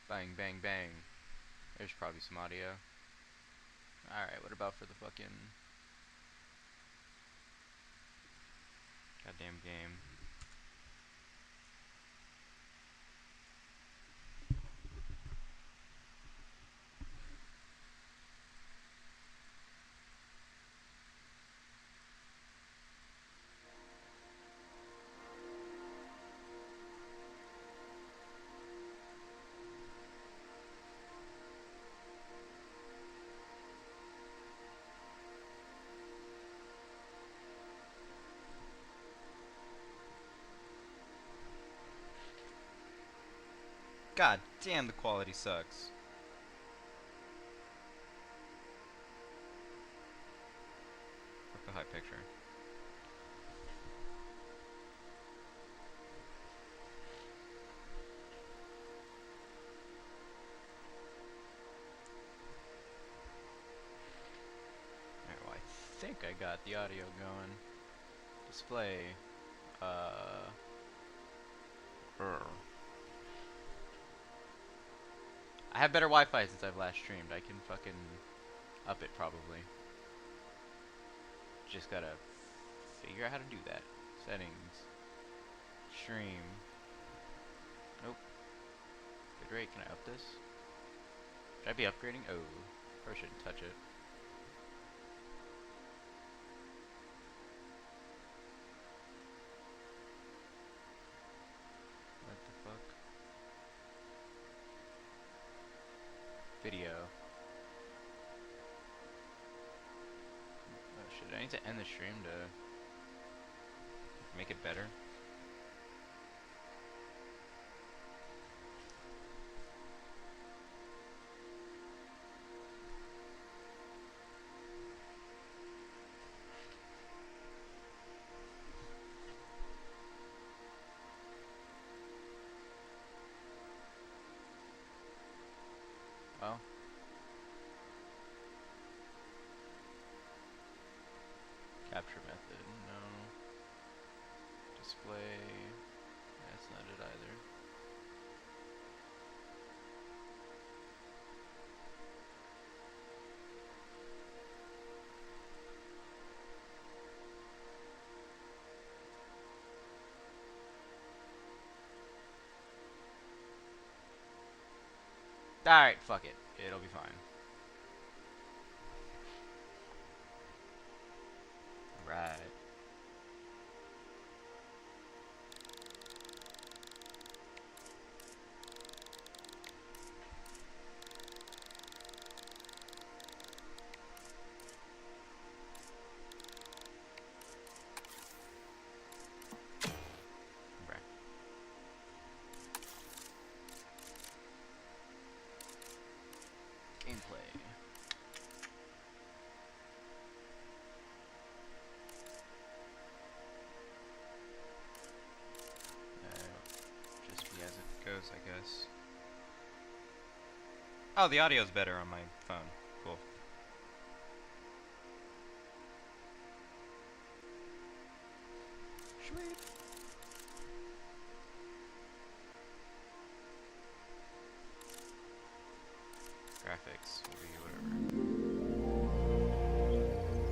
Bang, bang, bang. There's probably some audio. Alright, what about for the fucking goddamn game? God damn, the quality sucks. Fuck the high picture. Alright, well, I think I got the audio going. Display. Brr. I have better Wi-Fi since I've last streamed. I can fucking up it probably. Just gotta figure out how to do that. Settings. Stream. Nope. Good rate. Can I up this? Should I be upgrading? Oh, probably shouldn't touch it. What the fuck? Video. Oh shit, I need to end the stream to make it better. Well. Capture method, no. Display, that's not it either. Alright, fuck it. It'll be fine. Right. Right. Gameplay. Just be as it goes, I guess. Oh, the audio's better on my phone. Cool. Sweet. Graphics will be whatever.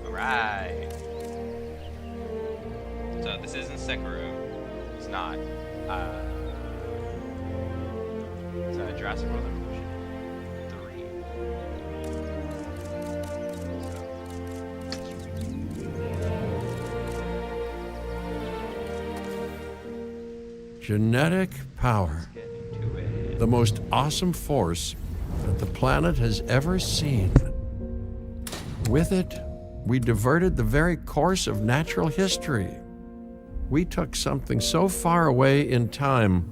Alright. So this isn't Sekiro. It's not. It's Jurassic World Evolution 3. Genetic power. The most awesome force that the planet has ever seen. With it, we diverted the very course of natural history. We took something so far away in time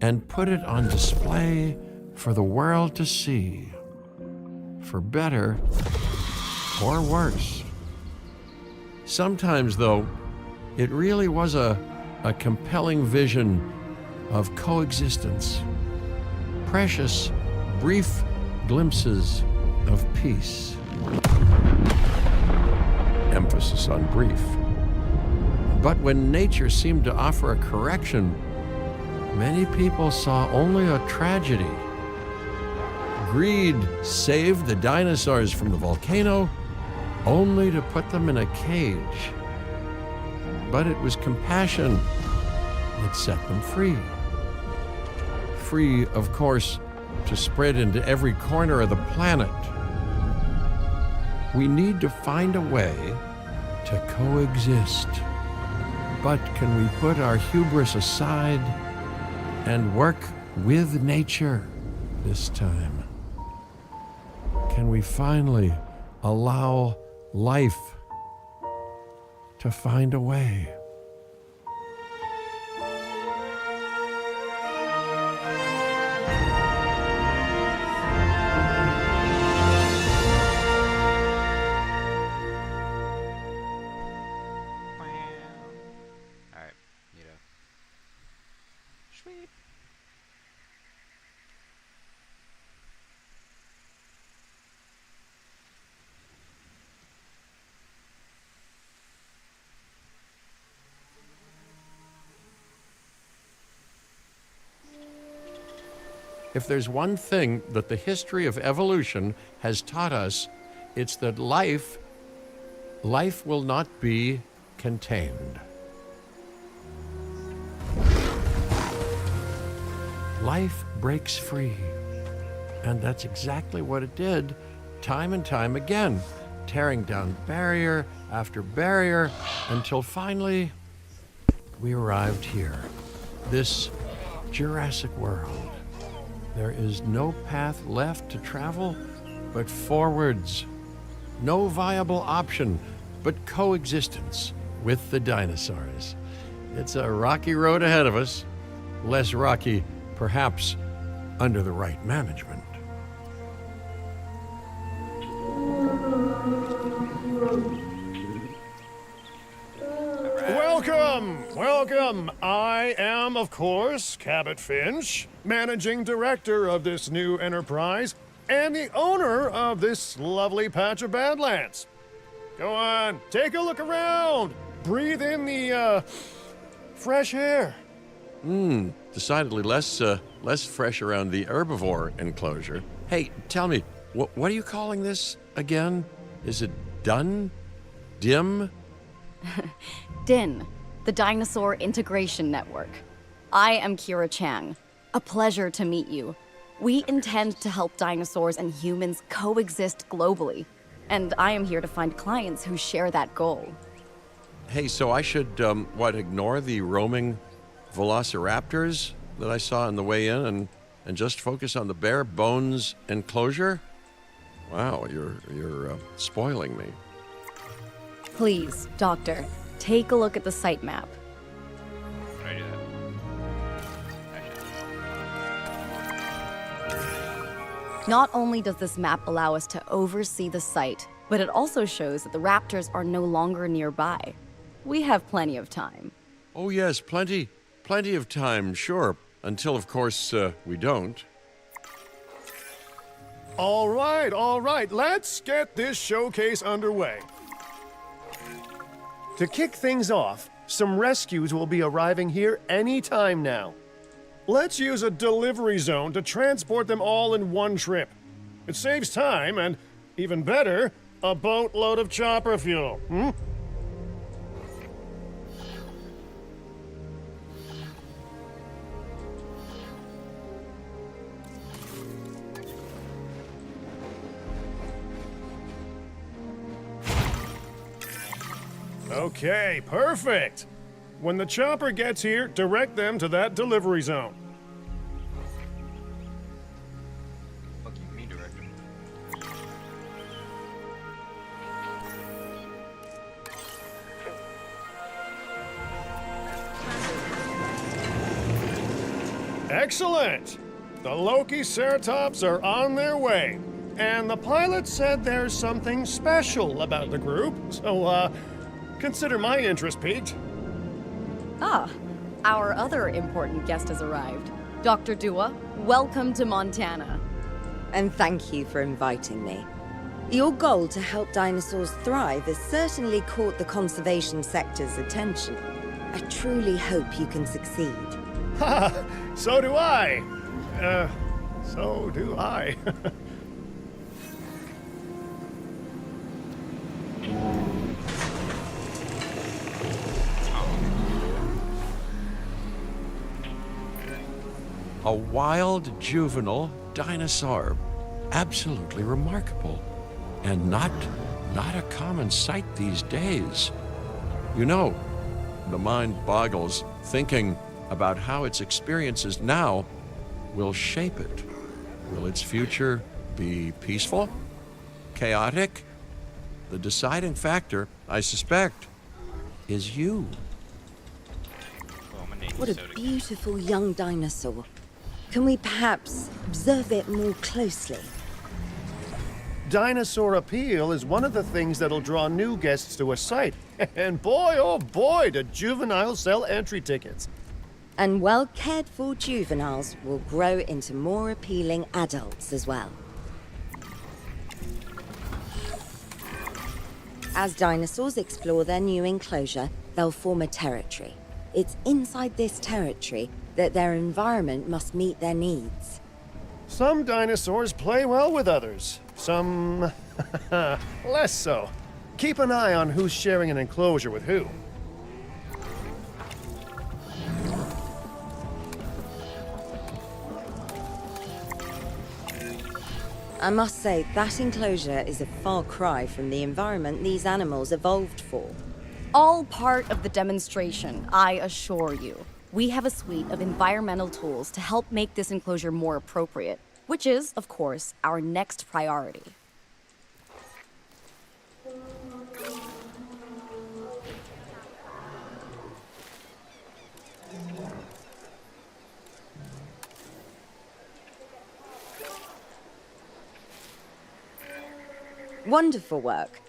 and put it on display for the world to see, for better or worse. Sometimes, though, it really was a compelling vision of coexistence, precious, brief glimpses of peace. Emphasis on brief. But when nature seemed to offer a correction, many people saw only a tragedy Greed saved the dinosaurs from the volcano, only to put them in a cage. But it was compassion that set them free. Free, of course, to spread into every corner of the planet. We need to find a way to coexist. But can we put our hubris aside and work with nature this time? Can we finally allow life to find a way? Alright, sweet. If there's one thing that the history of evolution has taught us, it's that life will not be contained. Life breaks free. And that's exactly what it did, time and time again, tearing down barrier after barrier, until finally we arrived here, this Jurassic World. There is no path left to travel but forwards. No viable option but coexistence with the dinosaurs. It's a rocky road ahead of us, less rocky, perhaps, under the right management. Welcome. I am, of course, Cabot Finch, managing director of this new enterprise and the owner of this lovely patch of Badlands. Go on, take a look around. Breathe in the, fresh air. Decidedly less fresh around the herbivore enclosure. Hey, tell me, what are you calling this again? Is it done? Dim? DIN, the Dinosaur Integration Network. I am Kira Chang. A pleasure to meet you. We intend to help dinosaurs and humans coexist globally, and I am here to find clients who share that goal. Hey, so I should, ignore the roaming velociraptors that I saw on the way in and just focus on the bare bones enclosure? Wow, you're spoiling me. Please, Doctor, take a look at the site map. Can I do that? Not only does this map allow us to oversee the site, but it also shows that the raptors are no longer nearby. We have plenty of time. Oh yes, plenty of time, sure. Until, of course, we don't. All right, let's get this showcase underway. To kick things off, some rescues will be arriving here any time now. Let's use a delivery zone to transport them all in one trip. It saves time and, even better, a boatload of chopper fuel. Okay, perfect. When the chopper gets here, direct them to that delivery zone. Fuck you, me director. Excellent! The Loki Ceratops are on their way. And the pilot said there's something special about the group, so, consider my interest piqued. Ah, our other important guest has arrived. Dr. Dua, welcome to Montana. And thank you for inviting me. Your goal to help dinosaurs thrive has certainly caught the conservation sector's attention. I truly hope you can succeed. Ha! So do I. So do I. A wild juvenile dinosaur. Absolutely remarkable. And not a common sight these days. You know, the mind boggles thinking about how its experiences now will shape it. Will its future be peaceful? Chaotic? The deciding factor, I suspect, is you. What a beautiful young dinosaur. Can we perhaps observe it more closely? Dinosaur appeal is one of the things that'll draw new guests to a site. And boy, oh boy, do juveniles sell entry tickets. And well-cared-for juveniles will grow into more appealing adults as well. As dinosaurs explore their new enclosure, they'll form a territory. It's inside this territory that their environment must meet their needs. Some dinosaurs play well with others. Some less so. Keep an eye on who's sharing an enclosure with who. I must say, that enclosure is a far cry from the environment these animals evolved for. All part of the demonstration, I assure you. We have a suite of environmental tools to help make this enclosure more appropriate, which is, of course, our next priority. Wonderful work.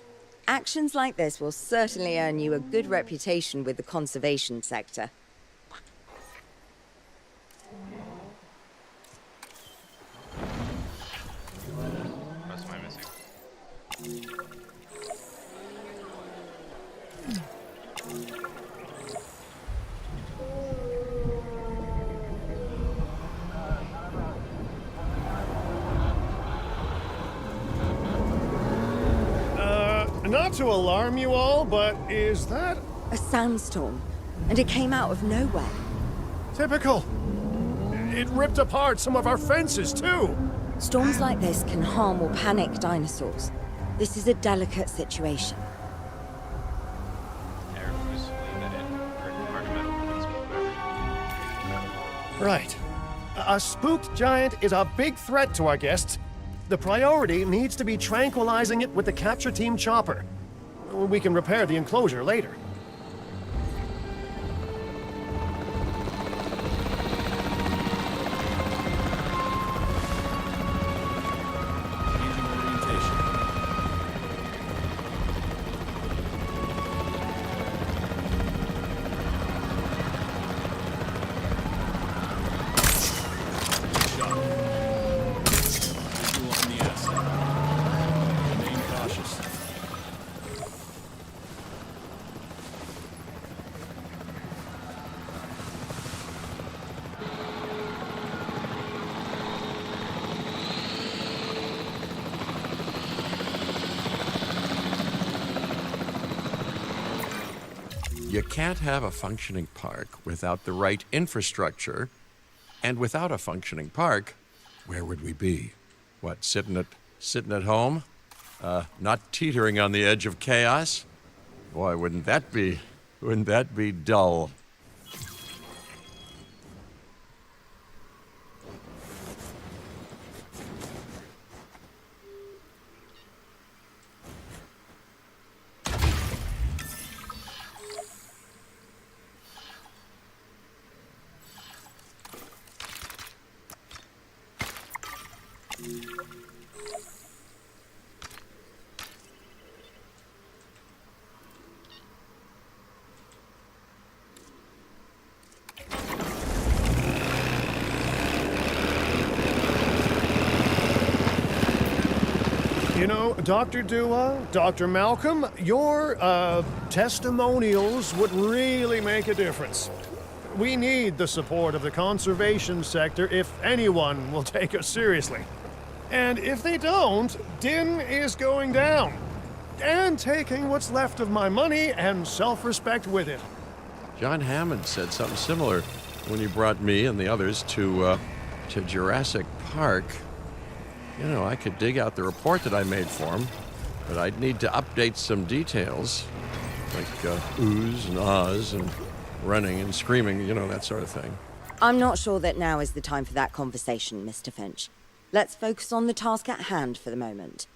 Actions like this will certainly earn you a good reputation with the conservation sector. What am I missing? Not to alarm you all, but is that A sandstorm, and it came out of nowhere. typical? It ripped apart some of our fences, too. Storms like this can harm or panic dinosaurs. This is a delicate situation. Right. A spooked giant is a big threat to our guests. The priority needs to be tranquilizing it with the capture team chopper. We can repair the enclosure later. You can't have a functioning park without the right infrastructure. And without a functioning park, where would we be? What, sitting at home? Not teetering on the edge of chaos? Boy, wouldn't that be dull? You know, Dr. Dua, Dr. Malcolm, your testimonials would really make a difference. We need the support of the conservation sector if anyone will take us seriously. And if they don't, Din is going down. And taking what's left of my money and self-respect with it. John Hammond said something similar when he brought me and the others to Jurassic Park. You know, I could dig out the report that I made for him, but I'd need to update some details, like oohs and ahs and running and screaming, you know, that sort of thing. I'm not sure that now is the time for that conversation, Mr. Finch. Let's focus on the task at hand for the moment.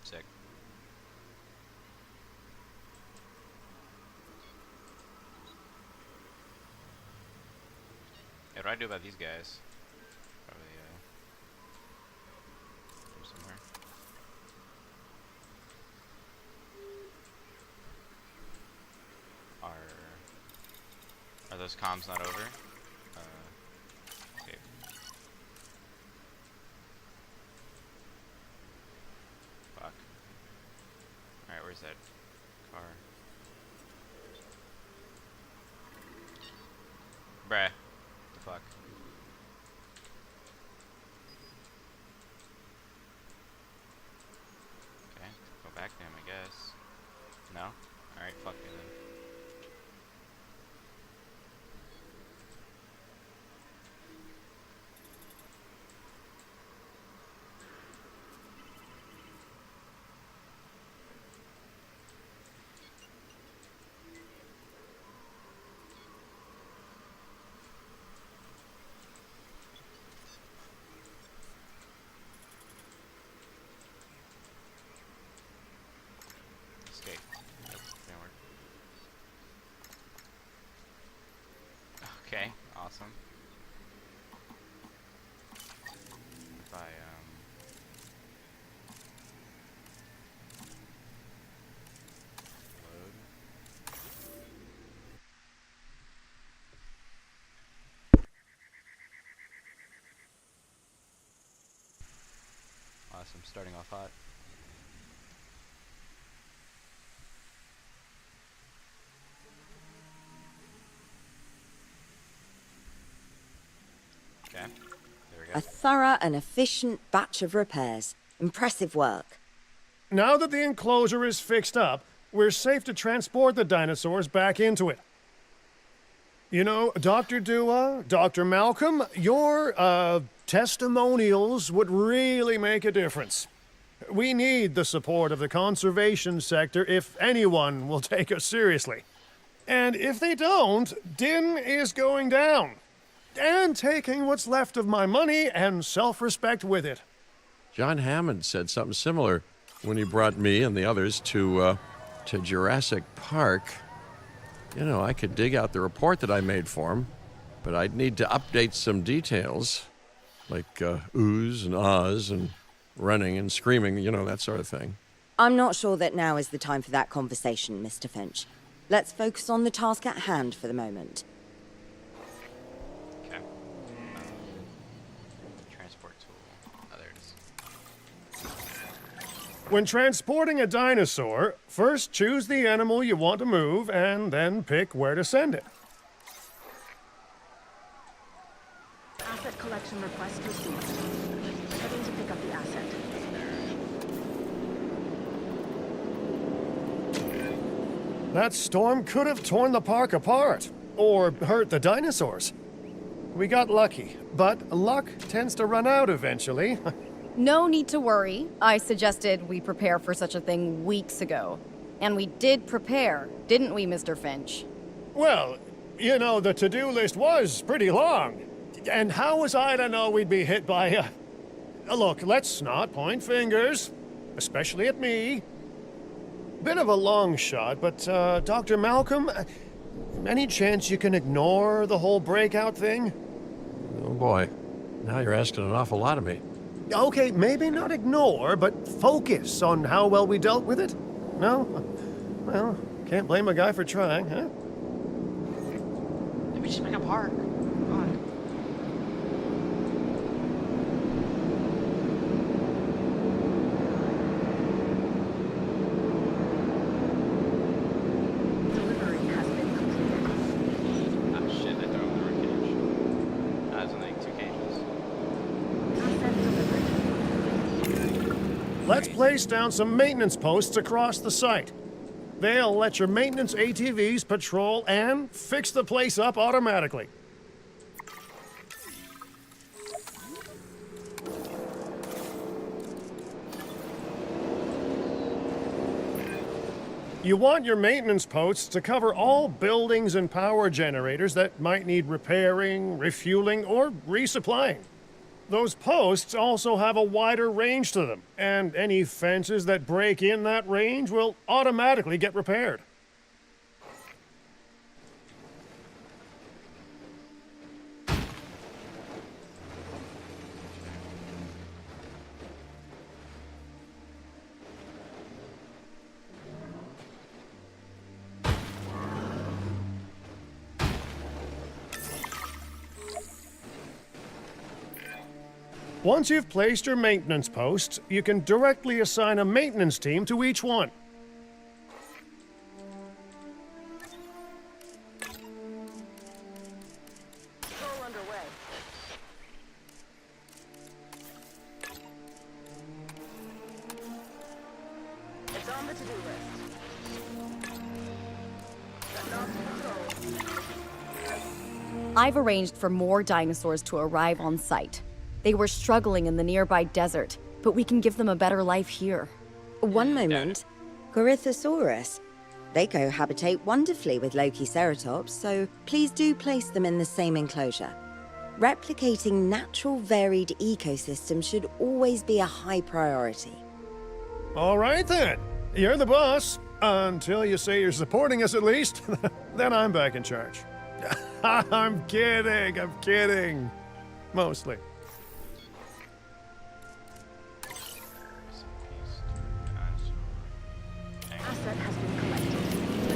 Sick. Hey, what do I do about these guys? Probably, go somewhere. Are those comms not over? Okay. Fuck. Alright, where's that car? Bruh. The fuck? Okay, go back to him, I guess. No? Alright, fuck me then. Escape. Nope, didn't work. Okay, awesome. If I, load. Awesome, starting off hot. Okay, there we go. A thorough and efficient batch of repairs. Impressive work. Now that the enclosure is fixed up, we're safe to transport the dinosaurs back into it. You know, Dr. Dua, Dr. Malcolm, your, testimonials would really make a difference. We need the support of the conservation sector if anyone will take us seriously. And if they don't, Din is going down. And taking what's left of my money and self-respect with it. John Hammond said something similar when he brought me and the others to Jurassic Park. You know, I could dig out the report that I made for him, but I'd need to update some details, like oohs and ahs and running and screaming, you know, that sort of thing. I'm not sure that now is the time for that conversation, Mr. Finch. Let's focus on the task at hand for the moment. Okay. Transport tool. Oh, there it is. When transporting a dinosaur, first choose the animal you want to move and then pick where to send it. Asset collection request received. Heading to pick up the asset. That storm could have torn the park apart, or hurt the dinosaurs. We got lucky, but luck tends to run out eventually. No need to worry. I suggested we prepare for such a thing weeks ago. And we did prepare, didn't we, Mr. Finch? Well, you know, the to-do list was pretty long. And how was I to know we'd be hit by a... Look, let's not point fingers, especially at me. Bit of a long shot, but, Dr. Malcolm, any chance you can ignore the whole breakout thing? Oh boy, now you're asking an awful lot of me. Okay, maybe not ignore, but focus on how well we dealt with it? No? Well, can't blame a guy for trying, huh? Let me just make a park. Fuck. Delivery has been completed. let's place down some maintenance posts across the site. They'll let your maintenance ATVs patrol and fix the place up automatically. You want your maintenance posts to cover all buildings and power generators that might need repairing, refueling, or resupplying. Those posts also have a wider range to them, and any fences that break in that range will automatically get repaired. Once you've placed your maintenance posts, you can directly assign a maintenance team to each one. Patrol underway. It's on the to-do list. Setting off to patrol. I've arranged for more dinosaurs to arrive on site. They were struggling in the nearby desert, but we can give them a better life here. One moment. Corythosaurus. They cohabitate wonderfully with Lokiceratops, so please do place them in the same enclosure. Replicating natural varied ecosystems should always be a high priority. All right then, you're the boss. Until you say you're supporting us at least, then I'm back in charge. I'm kidding. Mostly. Asset has been collected.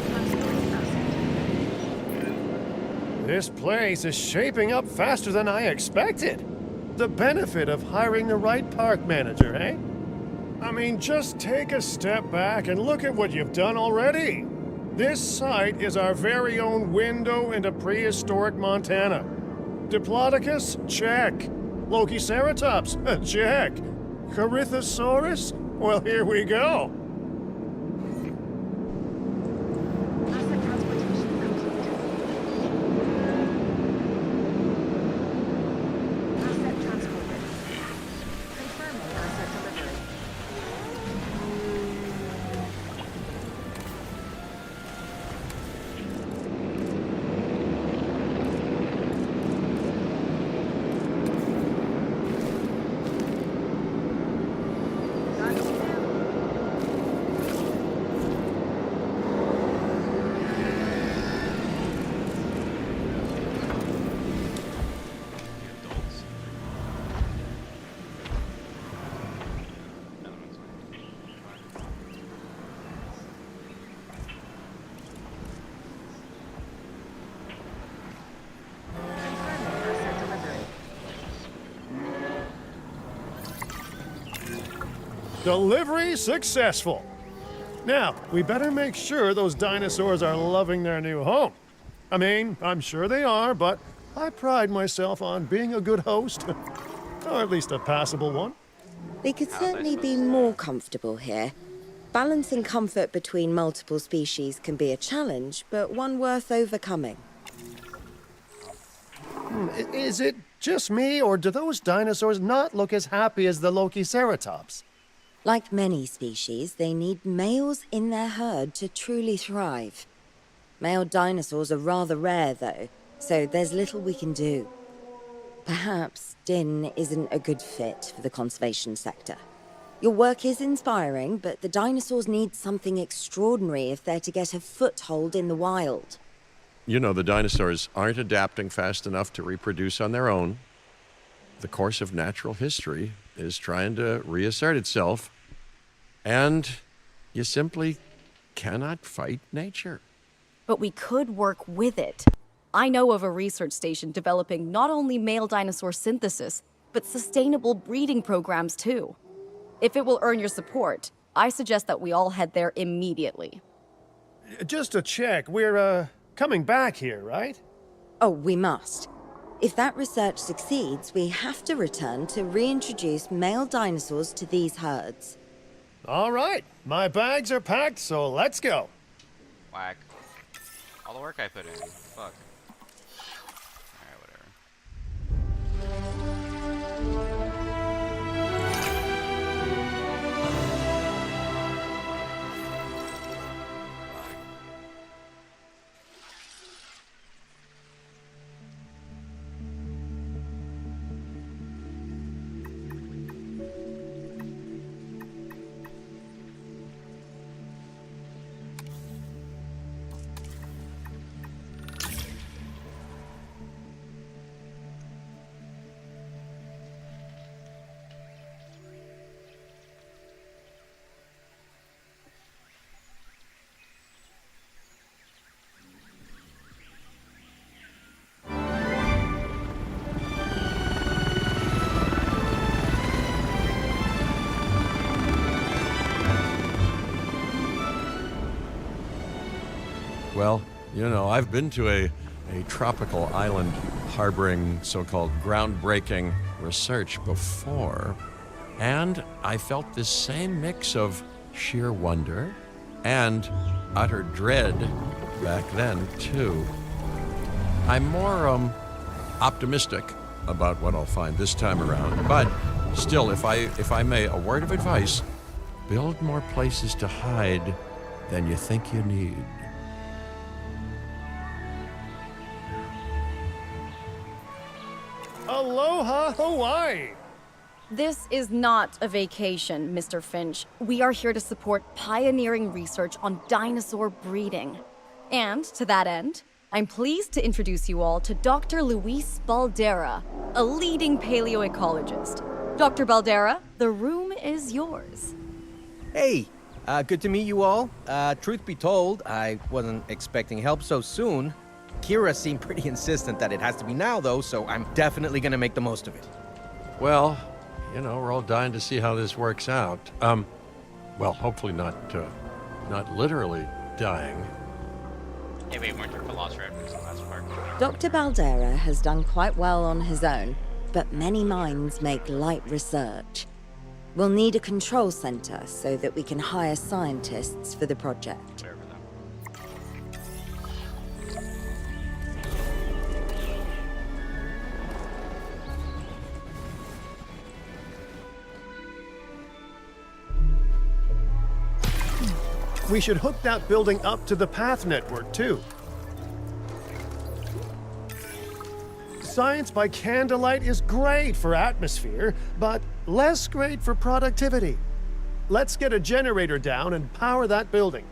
Transferring asset. This place is shaping up faster than I expected. The benefit of hiring the right park manager, eh? I mean, just take a step back and look at what you've done already. This site is our very own window into prehistoric Montana. Diplodocus? Check. Lokiceratops? Check. Corythosaurus? Well, here we go. Asset transportation complete. Asset transported. Confirming asset delivery. Got you now. Confirming asset delivery. Delivery successful. Now, we better make sure those dinosaurs are loving their new home. I mean, I'm sure they are, but I pride myself on being a good host. Or at least a passable one. They could certainly be more comfortable here. Balancing comfort between multiple species can be a challenge, but one worth overcoming. Is it just me, or do those dinosaurs not look as happy as the Lokiceratops? Like many species, they need males in their herd to truly thrive. Male dinosaurs are rather rare, though, so there's little we can do. Perhaps Din isn't a good fit for the conservation sector. Your work is inspiring, but the dinosaurs need something extraordinary if they're to get a foothold in the wild. You know, the dinosaurs aren't adapting fast enough to reproduce on their own. The course of natural history is trying to reassert itself, and you simply cannot fight nature. But we could work with it. I know of a research station developing not only male dinosaur synthesis, but sustainable breeding programs too. If it will earn your support, I suggest that we all head there immediately. Just to check, we're, coming back here, right? Oh, we must. If that research succeeds, we have to return to reintroduce male dinosaurs to these herds. All right, my bags are packed, so let's go. Whack. All the work I put in. Fuck. Alright, whatever. Well, you know, I've been to a tropical island harboring so-called groundbreaking research before, and I felt this same mix of sheer wonder and utter dread back then, too. I'm more optimistic about what I'll find this time around, but still, if I may, a word of advice: build more places to hide than you think you need. Aloha, Hawaii! This is not a vacation, Mr. Finch. We are here to support pioneering research on dinosaur breeding. And to that end, I'm pleased to introduce you all to Dr. Luis Baldera, a leading paleoecologist. Dr. Baldera, the room is yours. Hey, good to meet you all. Truth be told, I wasn't expecting help so soon. Kira seemed pretty insistent that it has to be now, though, so I'm definitely gonna make the most of it. Well, you know, we're all dying to see how this works out. Well, hopefully not literally dying. Hey, wait, weren't there velociraptors in the last park? Dr. Baldera has done quite well on his own, but many minds make light research. We'll need a control center so that we can hire scientists for the project. Whatever, though. We should hook that building up to the path network, too. Science by candlelight is great for atmosphere, but less great for productivity. Let's get a generator down and power that building.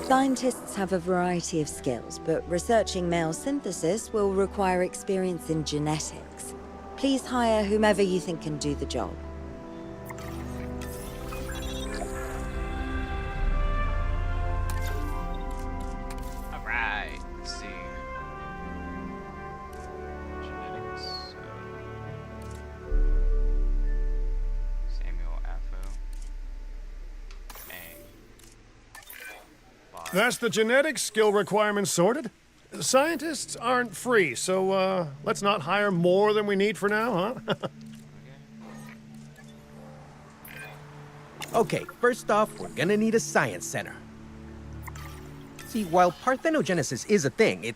Scientists have a variety of skills, but researching male synthesis will require experience in genetics. Please hire whomever you think can do the job. Alright, let's see. Genetics. Samuel Affo. Ang. That's the genetics skill requirements sorted. Scientists aren't free, so let's not hire more than we need for now, huh? Okay, first off, we're gonna need a science center. See, while parthenogenesis is a thing,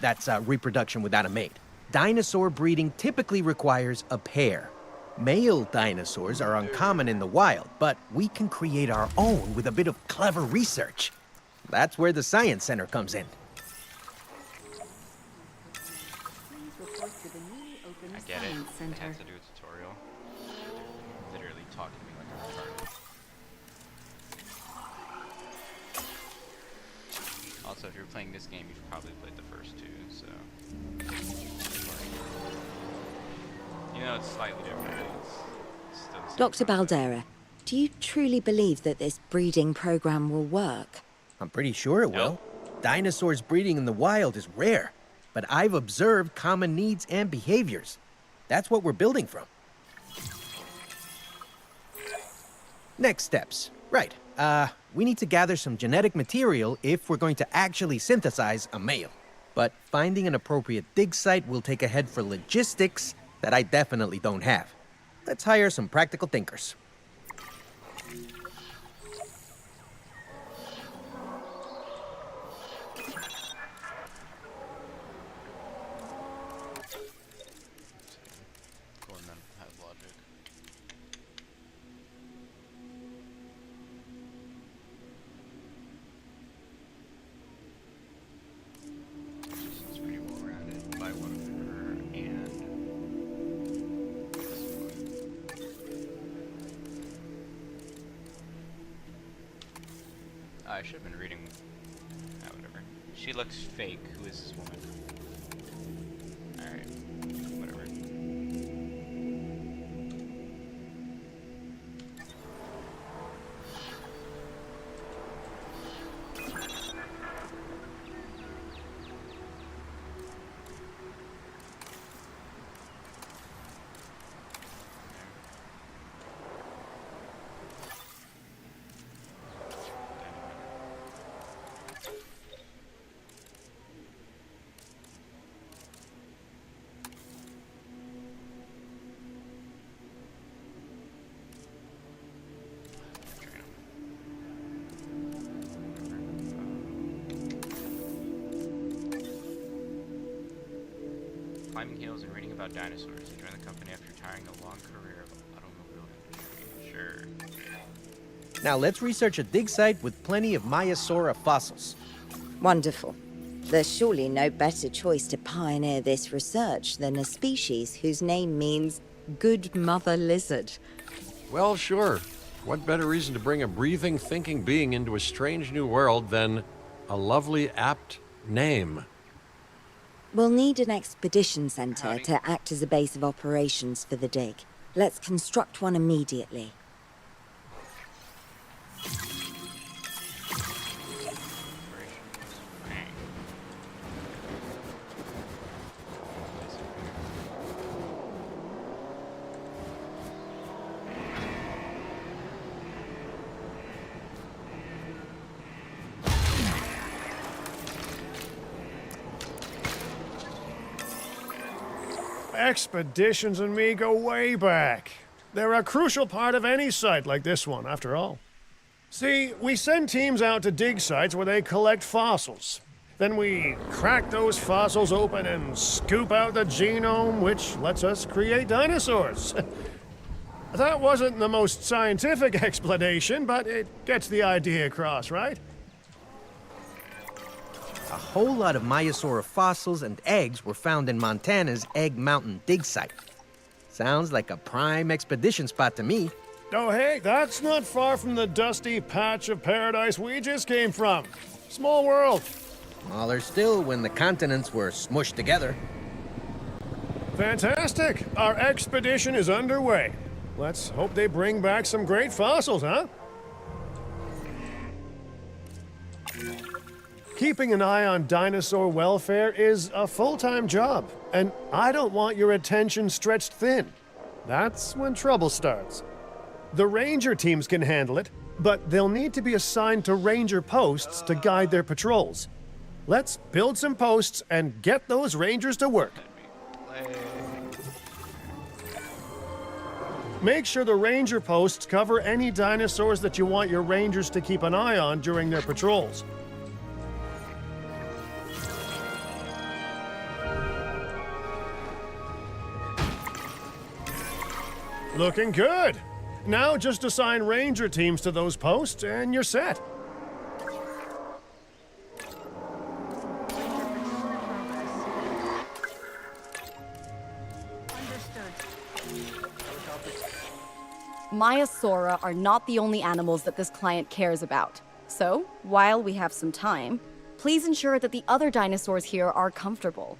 that's reproduction without a mate. Dinosaur breeding typically requires a pair. Male dinosaurs are uncommon in the wild, but we can create our own with a bit of clever research. That's where the science center comes in. I get it. It has to do a tutorial. Literally talking to me like I'm retarded. Also, if you're playing this game, you've probably played the first two, so... You know, it's slightly different. It's still the same Dr. concept. Baldera, do you truly believe that this breeding program will work? I'm pretty sure it will. Dinosaurs breeding in the wild is rare, but I've observed common needs and behaviors. That's what we're building from. Next steps. Right. We need to gather some genetic material if we're going to actually synthesize a male. but finding an appropriate dig site will take a head for logistics that I definitely don't have. Let's hire some practical thinkers. Cool, and then have logic. It's pretty well rounded by whatever, and this one. I should have been reading. Whatever. She looks fake. Who is this woman? Alright. Whatever. Climbing hills and reading about dinosaurs. He joined the company after retiring a long career of automobile industry. Sure. Now let's research a dig site with plenty of Maiasaura fossils. Wonderful. There's surely no better choice to pioneer this research than a species whose name means good mother lizard. Well, sure. What better reason to bring a breathing, thinking being into a strange new world than a lovely, apt name? We'll need an expedition center Howdy. to act as a base of operations for the dig. Let's construct one immediately. Expeditions and me go way back. They're a crucial part of any site like this one, after all. See, we send teams out to dig sites where they collect fossils. Then we crack those fossils open and scoop out the genome, which lets us create dinosaurs. That wasn't the most scientific explanation, but it gets the idea across, right? A whole lot of Maiasaura fossils and eggs were found in Montana's Egg Mountain dig site. Sounds like a prime expedition spot to me. Oh, hey, that's not far from the dusty patch of paradise we just came from. Small world. Smaller still when the continents were smushed together. Fantastic. Our expedition is underway. Let's hope they bring back some great fossils, huh? Keeping an eye on dinosaur welfare is a full-time job, and I don't want your attention stretched thin. That's when trouble starts. The ranger teams can handle it, but they'll need to be assigned to ranger posts to guide their patrols. Let's build some posts and get those rangers to work. Make sure the ranger posts cover any dinosaurs that you want your rangers to keep an eye on during their patrols. Looking good. Now just assign ranger teams to those posts and you're set. Maiasaura are not the only animals that this client cares about. So, while we have some time, please ensure that the other dinosaurs here are comfortable.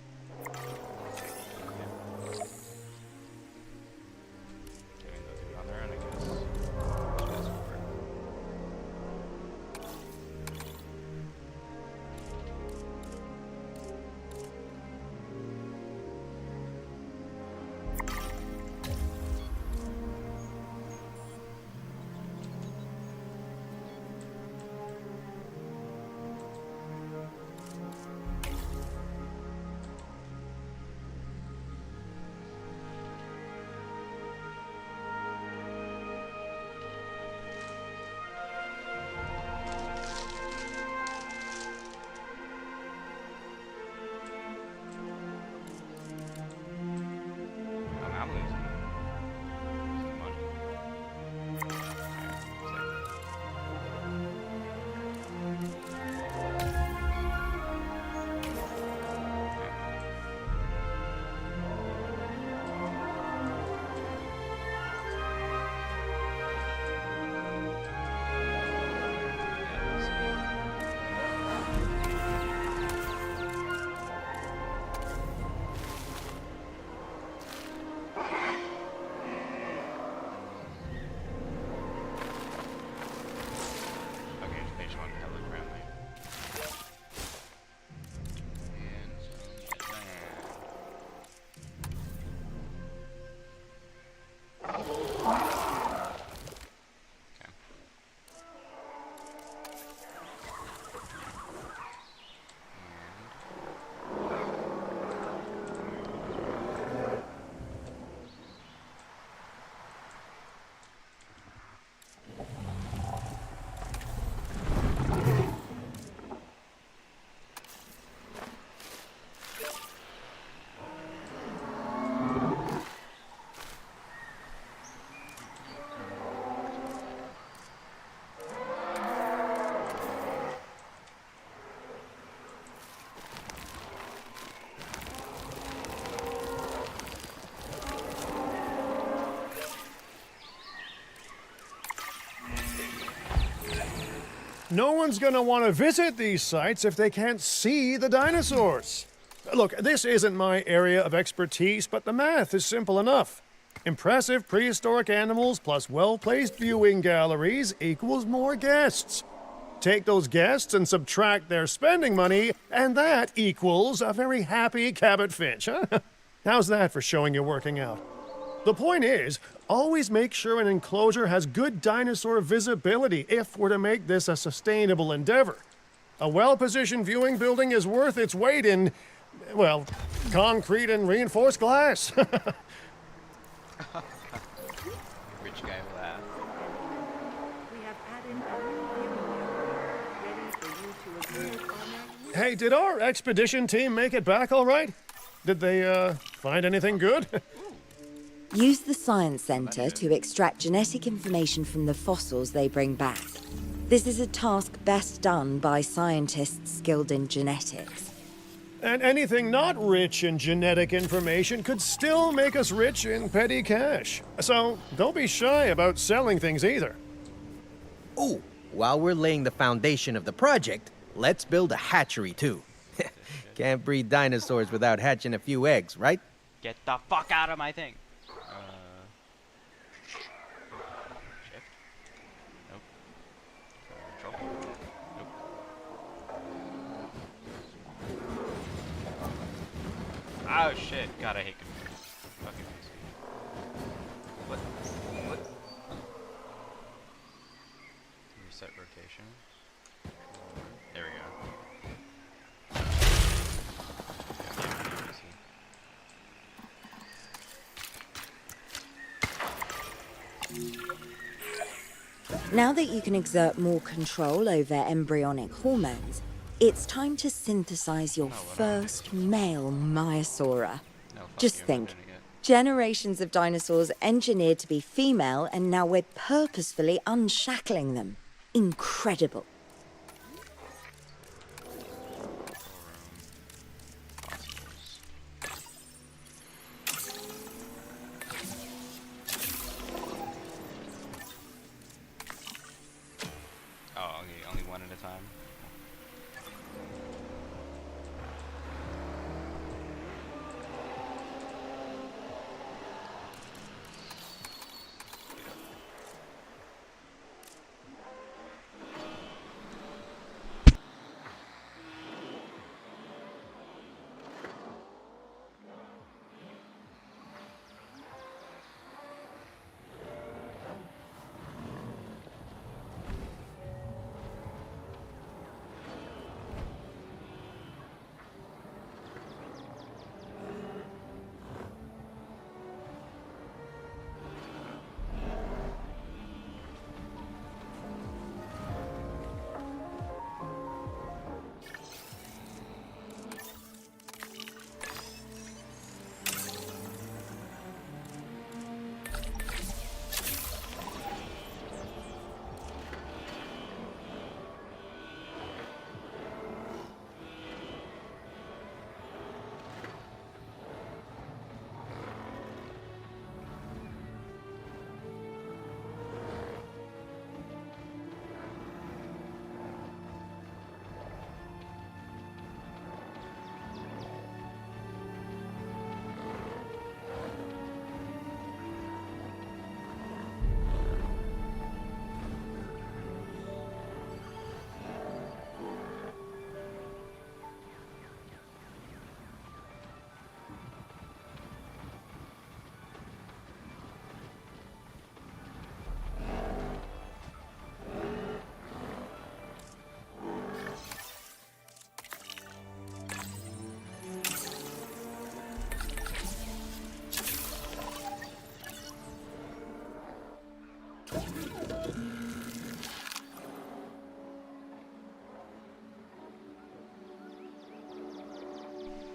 No one's gonna want to visit these sites if they can't see the dinosaurs. Look, this isn't my area of expertise, but the math is simple enough. Impressive prehistoric animals plus well-placed viewing galleries equals more guests. Take those guests and subtract their spending money, and that equals a very happy Cabot Finch, huh? How's that for showing you're working out? The point is, always make sure an enclosure has good dinosaur visibility if we're to make this a sustainable endeavor. A well-positioned viewing building is worth its weight in, well, concrete and reinforced glass. Rich guy laugh. We have added a new viewing area, ready for you to observe on our Hey, did our expedition team make it back all right? Did they, find anything good? Use the Science Center to extract genetic information from the fossils they bring back. This is a task best done by scientists skilled in genetics. And anything not rich in genetic information could still make us rich in petty cash. So don't be shy about selling things either. Ooh, while we're laying the foundation of the project, let's build a hatchery too. Can't breed dinosaurs without hatching a few eggs, right? Get the fuck out of my thing. Shift? Nope. Control? Nope. Oh shit. God, I hate computers. Fucking PC. What? What? Reset rotation. There we go. Now that you can exert more control over embryonic hormones, it's time to synthesize your first male Maiasaura. No, fuck Just you, I'm think, not doing it. generations of dinosaurs engineered to be female, and now we're purposefully unshackling them. Incredible. Oh, okay, only one at a time.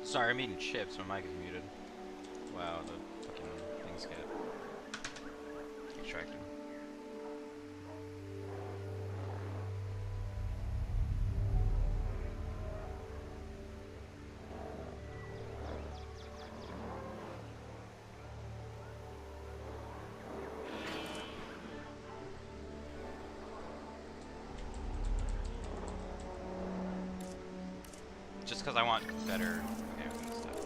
Sorry, I'm eating chips. My mic is muted. Wow, the fucking things get distracting. Just because I want better hair and stuff.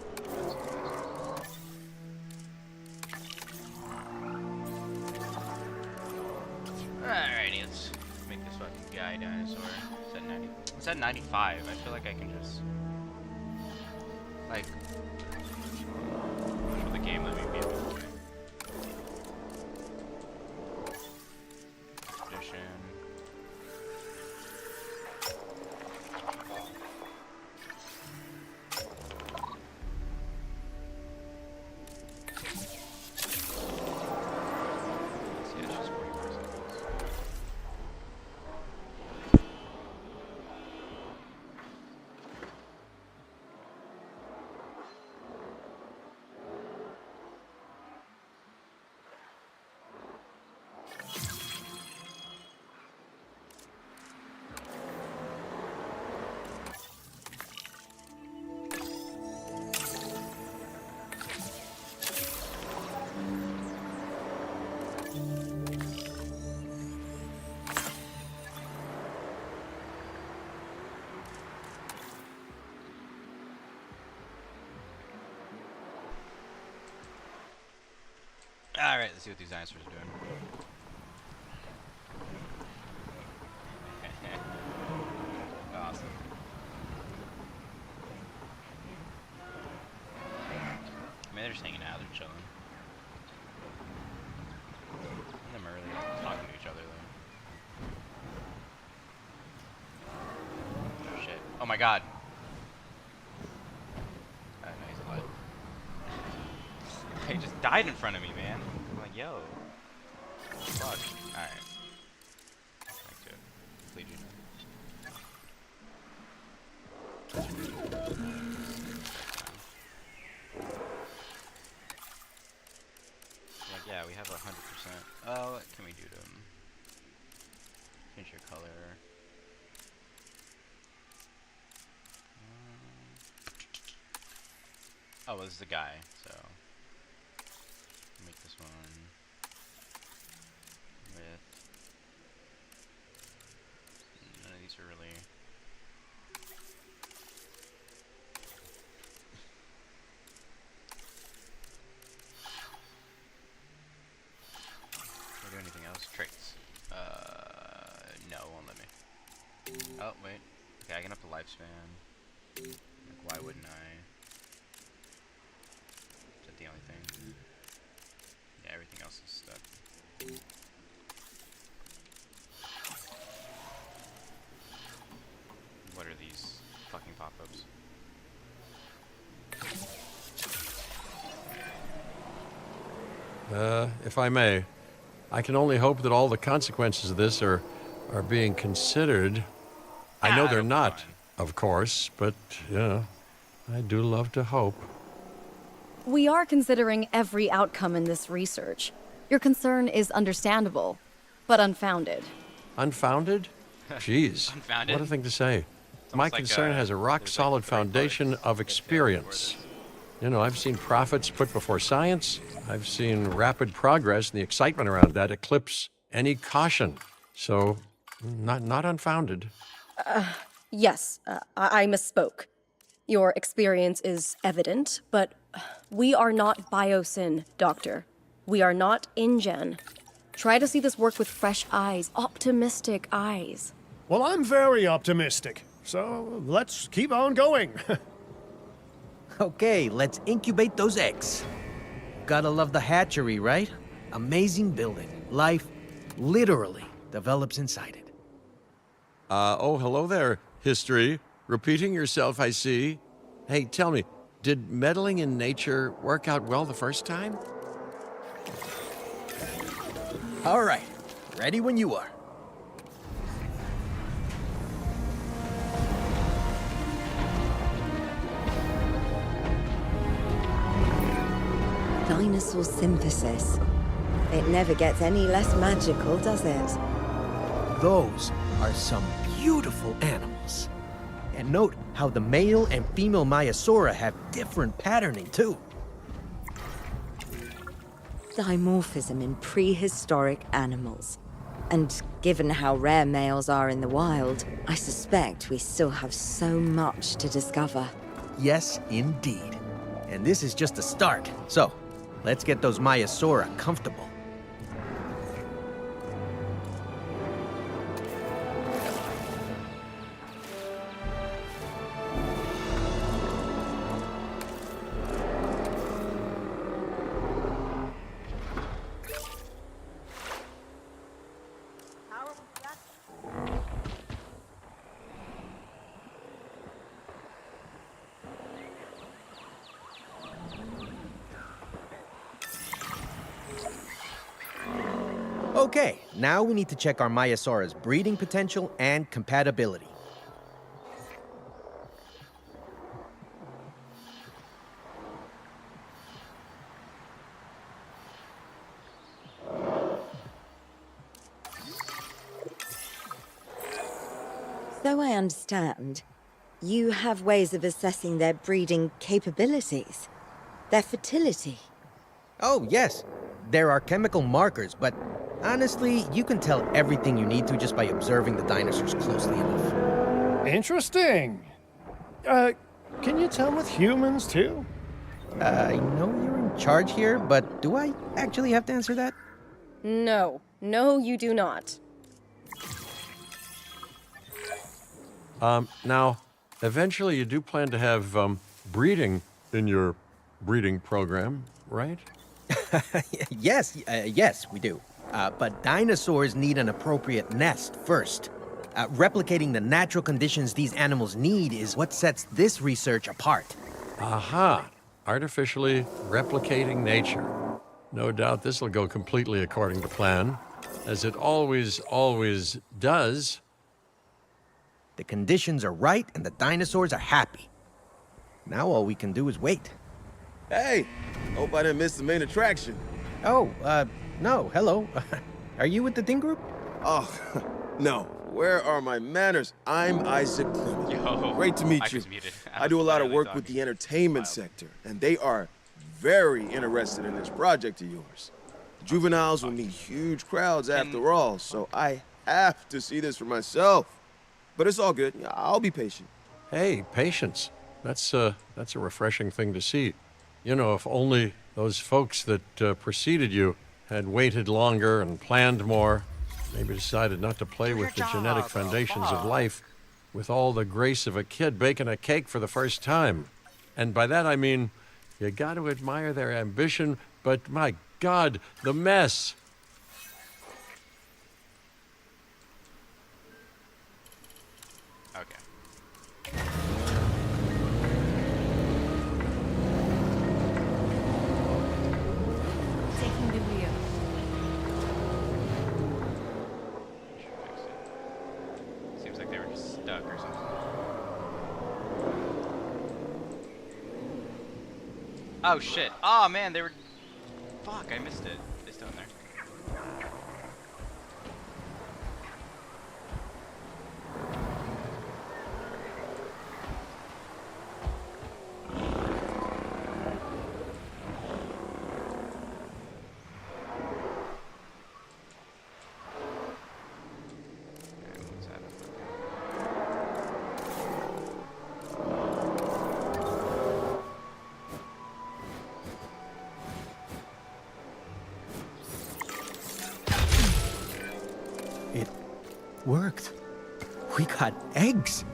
Alrighty, let's make this fucking guy dinosaur. It's at 90. It's at 95. I feel like I can just like for the game let me be able to play. Edition. Alright, let's see what these dinosaurs are doing. Awesome. I mean, they're just hanging out, they're chilling. None of them are really talking to each other, though. Oh, shit. Oh my god. Oh, no, he's alive. He just died in front of me, man. I'm like, yo. Fuck. Alright. Back to it. Please, you know. Like, yeah, we have 100%. Oh, what can we do to him? Change your color. Oh, well, this is the guy, so make this one with none of these are really can I do anything else? Traits. No, it won't let me. Oh, wait. Okay, I can up the lifespan. Like, why wouldn't I? Is that the only thing? Yeah, everything else is stuck. What are these fucking pop-ups? If I may, I can only hope that all the consequences of this are being considered. I know they're not, of course, but, you know, I do love to hope. We are considering every outcome in this research. Your concern is understandable, but unfounded. Unfounded? Jeez. Unfounded? What a thing to say. My like, concern has a rock-solid foundation of experience. You know, I've seen profits put before science. I've seen rapid progress, and the excitement around that eclipse any caution. So, not unfounded. Yes, I misspoke. Your experience is evident, but we are not Biosyn, Doctor. We are not InGen. Try to see this work with fresh eyes, optimistic eyes. Well, I'm very optimistic, so let's keep on going. Okay, let's incubate those eggs. Gotta love the hatchery, right? Amazing building. Life literally develops inside it. Oh, hello there, history. Repeating yourself, I see. Hey, tell me, did meddling in nature work out well the first time? All right, ready when you are. Dinosaur synthesis. It never gets any less magical, does it? Those are some beautiful animals. And note how the male and female Maiasaura have different patterning too. Dimorphism in prehistoric animals. And given how rare males are in the wild, I suspect we still have so much to discover. Yes, indeed. And this is just a start. So, let's get those Maiasaura comfortable. Okay, now we need to check our Maiasaura's breeding potential and compatibility. So I understand, you have ways of assessing their breeding capabilities, their fertility. Oh, yes. There are chemical markers, but honestly, you can tell everything you need to just by observing the dinosaurs closely enough. Interesting. Can you tell with humans too? I know you're in charge here, but do I actually have to answer that? No. No, you do not. Now, eventually you do plan to have breeding in your breeding program, right? Yes, we do. But dinosaurs need an appropriate nest first. Replicating the natural conditions these animals need is what sets this research apart. Aha! Artificially replicating nature. No doubt this will go completely according to plan, as it always does. The conditions are right and the dinosaurs are happy. Now all we can do is wait. Hey, hope I didn't miss the main attraction. Oh, no, hello. Are you with the Ding Group? Oh, no. Where are my manners? I'm Isaac Clement. Yo, Great to meet Mike you. is muted. I do a lot of Barely work talking. with the entertainment sector, and they are very interested in this project of yours. Juveniles will need huge crowds after all, so I have to see this for myself. But it's all good. I'll be patient. Hey, patience. That's a refreshing thing to see. You know, if only those folks that preceded you had waited longer and planned more, maybe decided not to play with the genetic foundations of life with all the grace of a kid baking a cake for the first time. And by that I mean, you got to admire their ambition, but my God, the mess. Okay. Taking the wheel. Seems like they were just stuck or something. Oh shit. Oh man, they were. Fuck, I missed it. They still in there. Okay, what's that? It worked. We got eggs.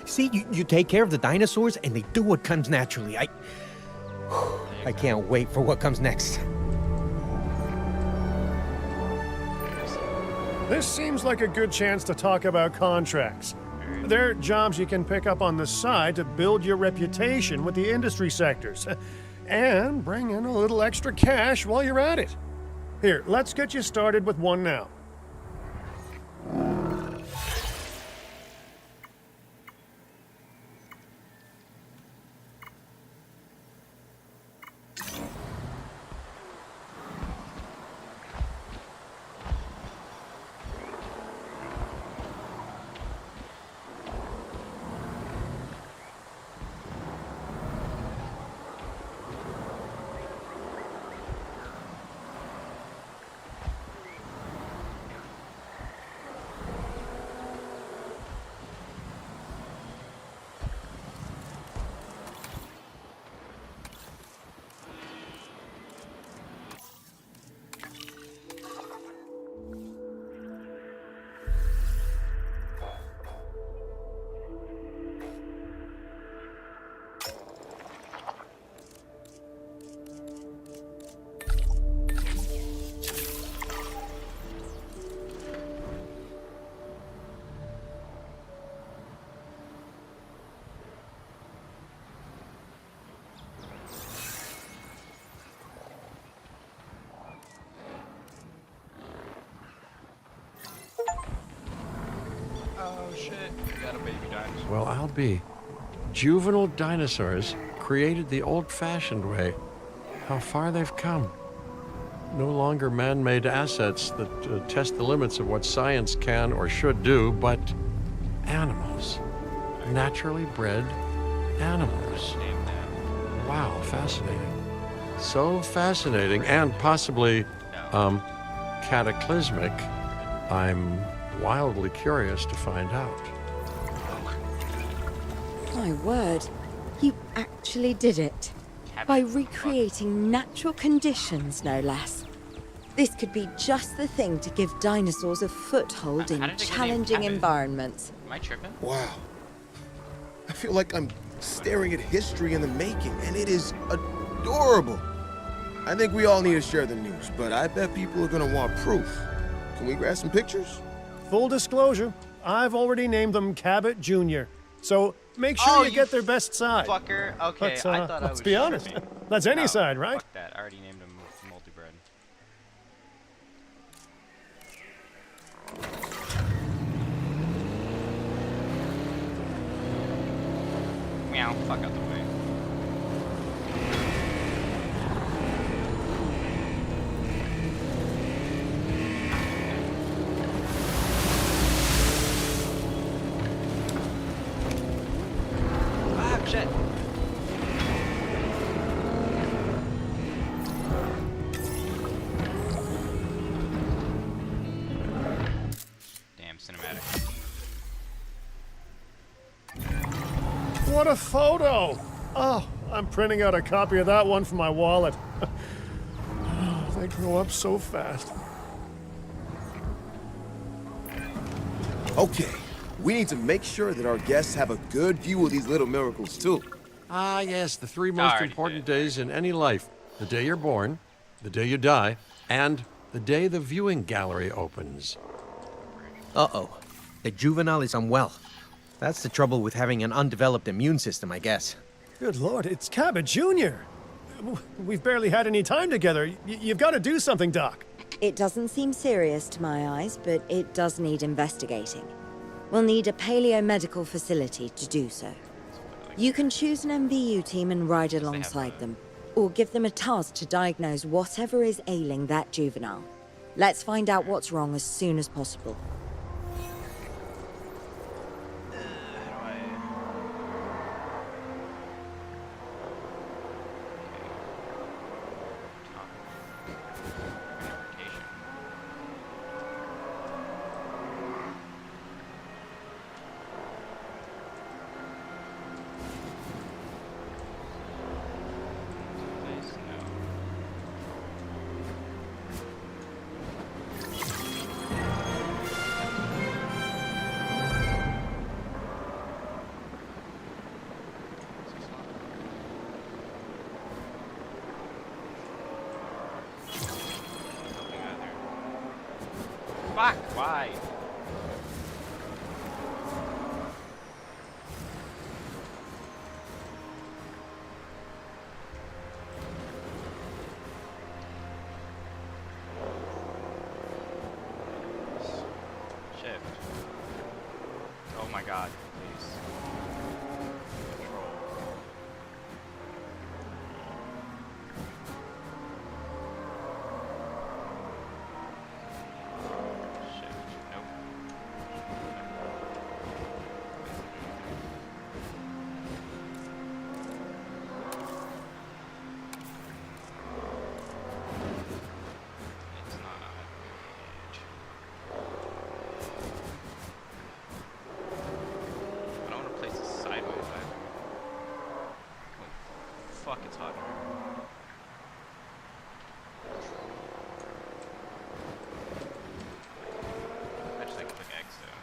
See, you take care of the dinosaurs and they do what comes naturally. I can't wait for what comes next. This seems like a good chance to talk about contracts. They're jobs you can pick up on the side to build your reputation with the industry sectors. And bring in a little extra cash while you're at it. Here, let's get you started with one now. Oh shit, we got a baby dinosaur. Well, I'll be. Juvenile dinosaurs created the old-fashioned way. How far they've come. No longer man-made assets that test the limits of what science can or should do, but animals. Naturally bred animals. Wow, fascinating. So fascinating and possibly cataclysmic. I'm wildly curious to find out. My word, you actually did it. By recreating natural conditions, no less. This could be just the thing to give dinosaurs a foothold in challenging environments. Am I tripping? Wow. I feel like I'm staring at history in the making, and it is adorable. I think we all need to share the news, but I bet people are gonna want proof. Can we grab some pictures? Full disclosure, I've already named them Cabot Jr. So make sure you get their best side. Fucker. Okay, But, I thought I was let's be honest. tripping. That's any No, side, right? Fuck that. I already named him multi-bread. Meow. Fuck out the way. Ah, shit. Damn cinematic. What a photo! Oh, I'm printing out a copy of that one for my wallet. Oh, they grow up so fast. Okay, we need to make sure that our guests have a good view of these little miracles, too. Ah, yes, the three most Already important did. days in any life. The day you're born, the day you die, and the day the viewing gallery opens. Uh-oh. The juvenile is unwell. That's the trouble with having an undeveloped immune system, I guess. Good Lord, it's Cabot Jr. We've barely had any time together. You've got to do something, Doc. It doesn't seem serious to my eyes, but it does need investigating. We'll need a paleomedical facility to do so. You can choose an MVU team and ride alongside them, or give them a task to diagnose whatever is ailing that juvenile. Let's find out what's wrong as soon as possible. Fuck, why? Shift. Oh my god, please. Control. Shift. Nope. It's not. I don't want to place it sideways either. Oh, fuck, it's hot. I just like to click X though.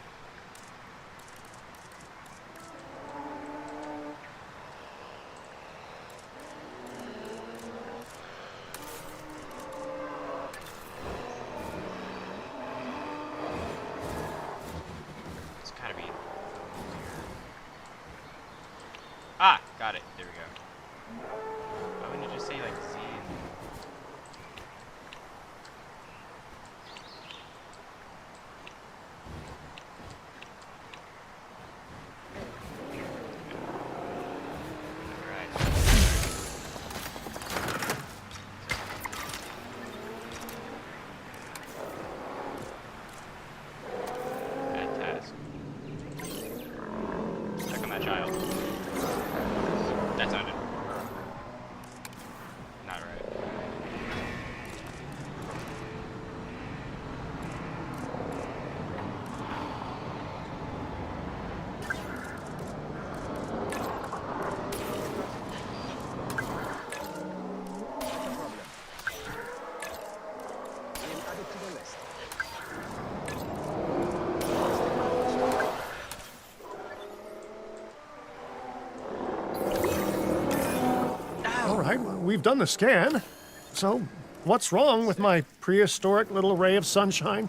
It's gotta be. Ah, got it. There we go. Why wouldn't you just say like Z and a child. That sounded not right. All right, we've done the scan. So, what's wrong with my prehistoric little ray of sunshine?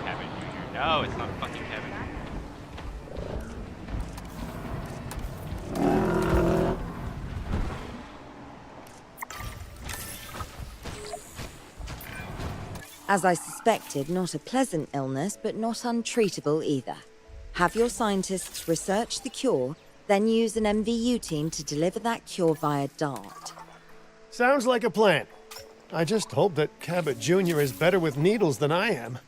Cabin Junior. No, it's not fucking Cabin. As I suspected, not a pleasant illness, but not untreatable either. Have your scientists research the cure, then use an MVU team to deliver that cure via DART. Sounds like a plan. I just hope that Cabot Jr. is better with needles than I am.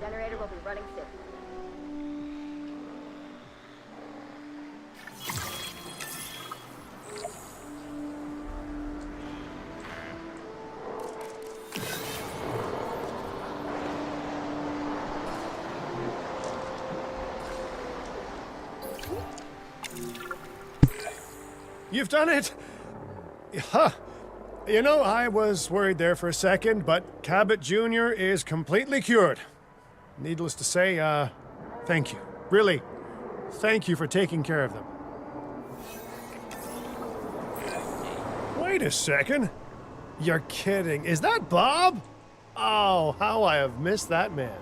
Generator will be running soon. You've done it! Huh. You know, I was worried there for a second, but Cabot Jr. is completely cured. Needless to say, thank you. Really, thank you for taking care of them. Wait a second. You're kidding. Is that Bob? Oh, how I have missed that man.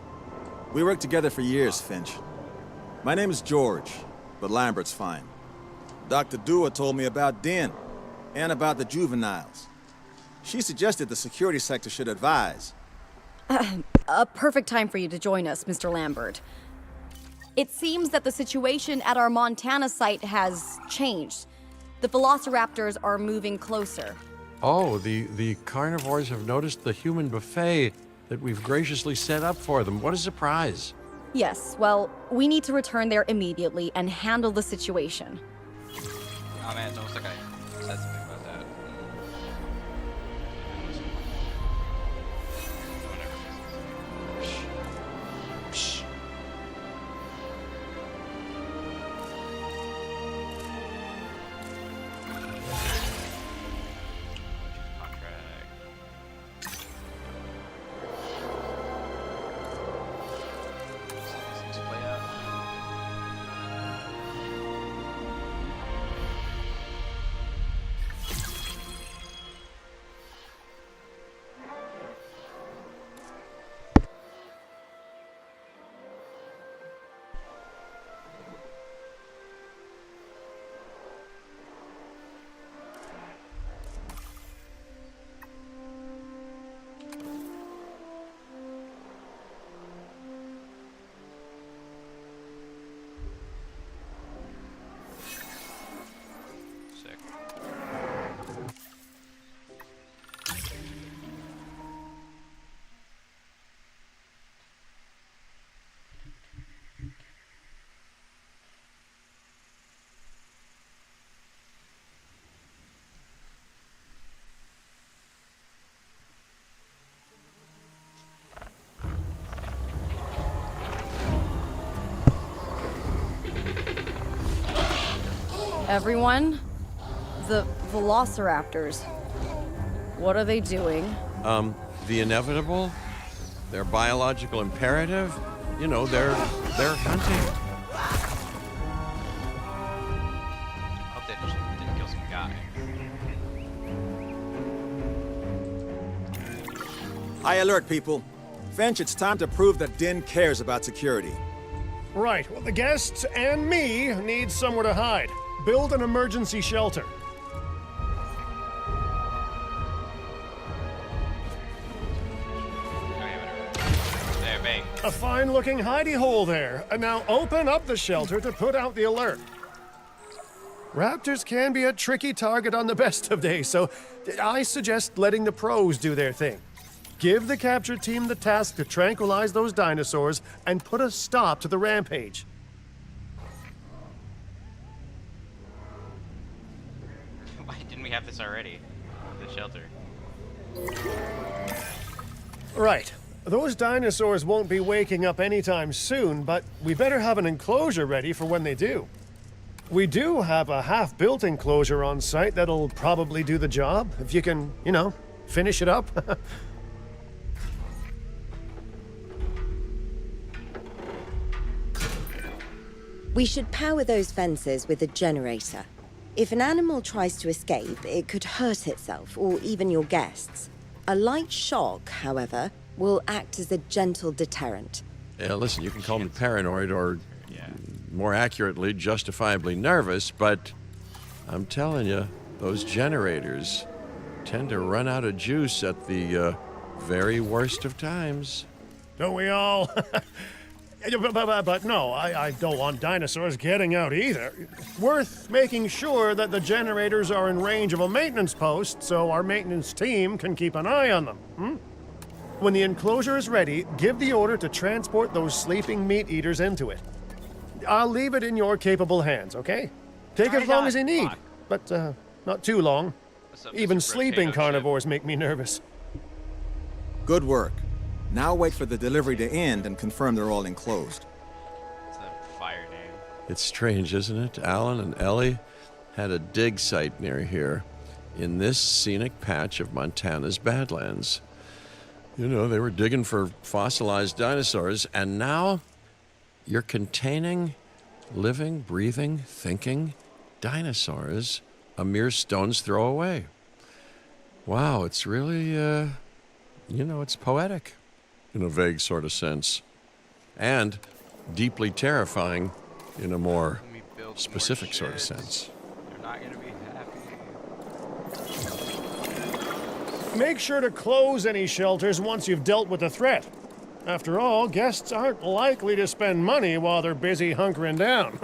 We worked together for years, Finch. My name is George, but Lambert's fine. Dr. Dua told me about Den, and about the juveniles. She suggested the security sector should advise. A perfect time for you to join us, Mr. Lambert. It seems that the situation at our Montana site has changed. The velociraptors are moving closer. Oh, the carnivores have noticed the human buffet that we've graciously set up for them. What a surprise. Yes, well, we need to return there immediately and handle the situation. Oh man, it's almost like I said something about that. Shh. Everyone, the velociraptors. What are they doing? The inevitable, their biological imperative, you know, they're hunting. Hope they just didn't kill some guy. High alert, people. Finch, it's time to prove that Din cares about security. Right, well, the guests and me need somewhere to hide. Build an emergency shelter. There, bang. A fine-looking hidey hole there. And now open up the shelter to put out the alert. Raptors can be a tricky target on the best of days, so I suggest letting the pros do their thing. Give the capture team the task to tranquilize those dinosaurs and put a stop to the rampage. Why didn't we have this already? The shelter. Right. Those dinosaurs won't be waking up anytime soon, but we better have an enclosure ready for when they do. We do have a half-built enclosure on site that'll probably do the job, if you can, finish it up. We should power those fences with a generator. If an animal tries to escape, it could hurt itself or even your guests. A light shock, however, will act as a gentle deterrent. Yeah, listen, you can call me paranoid or, more accurately, justifiably nervous, but I'm telling you, those generators tend to run out of juice at the very worst of times. Don't we all? But no, I don't want dinosaurs getting out either. Worth making sure that the generators are in range of a maintenance post so our maintenance team can keep an eye on them. When the enclosure is ready, give the order to transport those sleeping meat eaters into it. I'll leave it in your capable hands, okay? Take as long as you need, but not too long. Even sleeping carnivores make me nervous. Good work. Now wait for the delivery to end and confirm they're all enclosed. It's a fire name. It's strange, isn't it? Alan and Ellie had a dig site near here in this scenic patch of Montana's Badlands. They were digging for fossilized dinosaurs, and now you're containing living, breathing, thinking dinosaurs a mere stone's throw away. Wow, it's really, it's poetic in a vague sort of sense, and deeply terrifying in a more specific sort of sense. They're not going to be happy. Make sure to close any shelters once you've dealt with the threat. After all, guests aren't likely to spend money while they're busy hunkering down.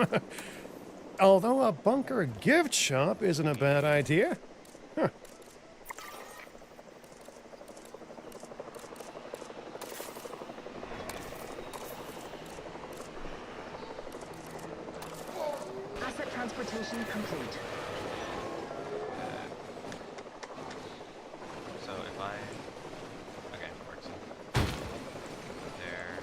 Although a bunker gift shop isn't a bad idea. Huh. Asset transportation complete. So if I... Okay, it works. There.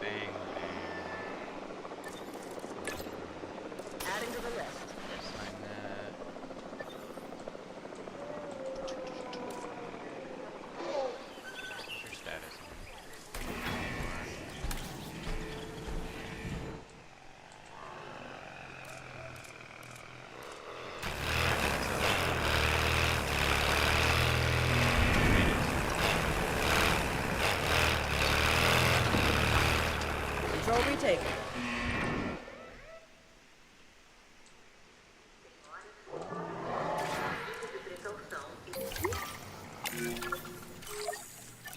Bang, bang. Adding to the list. Sign that. What's your status? Control retaken.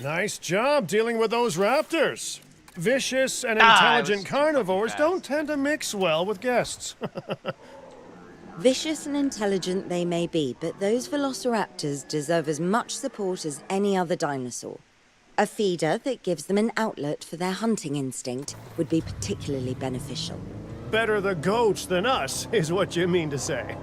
Nice job dealing with those raptors. Vicious and it was intelligent too carnivores fast. don't tend to mix well with guests. Vicious and intelligent they may be, but those velociraptors deserve as much support as any other dinosaur. A feeder that gives them an outlet for their hunting instinct would be particularly beneficial. Better the goats than us, is what you mean to say.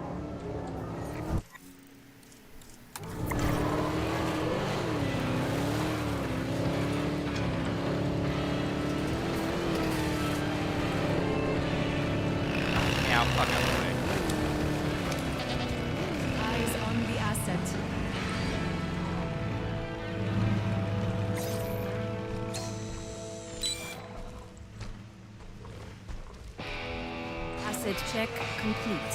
Yeah, I'll fuck out the way. Eyes on the asset. Asset check complete.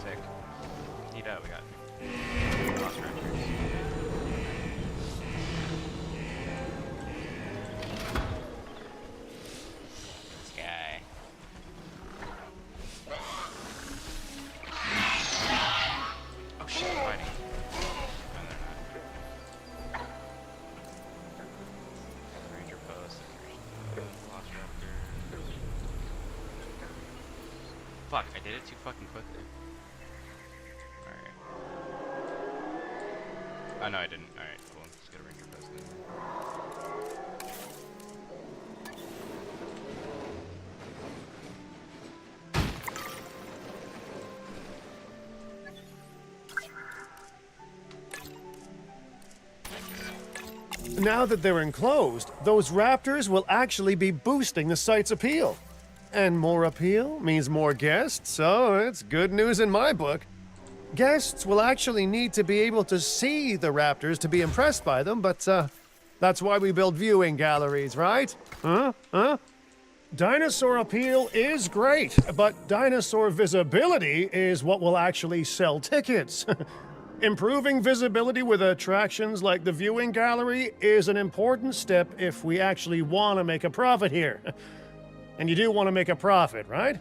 Sick. Neat out, we got lost raptors. This guy. Oh shit, they're fighting. No, they're not. Ranger post. Lost raptor. Fuck, I did it too fucking quickly. Alright. Oh no, I didn't. Alright, cool. Just gotta ranger post then. Now that they're enclosed, those raptors will actually be boosting the site's appeal. And more appeal means more guests, so it's good news in my book. Guests will actually need to be able to see the raptors to be impressed by them, but that's why we build viewing galleries, right? Huh? Dinosaur appeal is great, but dinosaur visibility is what will actually sell tickets. Improving visibility with attractions like the viewing gallery is an important step if we actually want to make a profit here. And you do want to make a profit, right?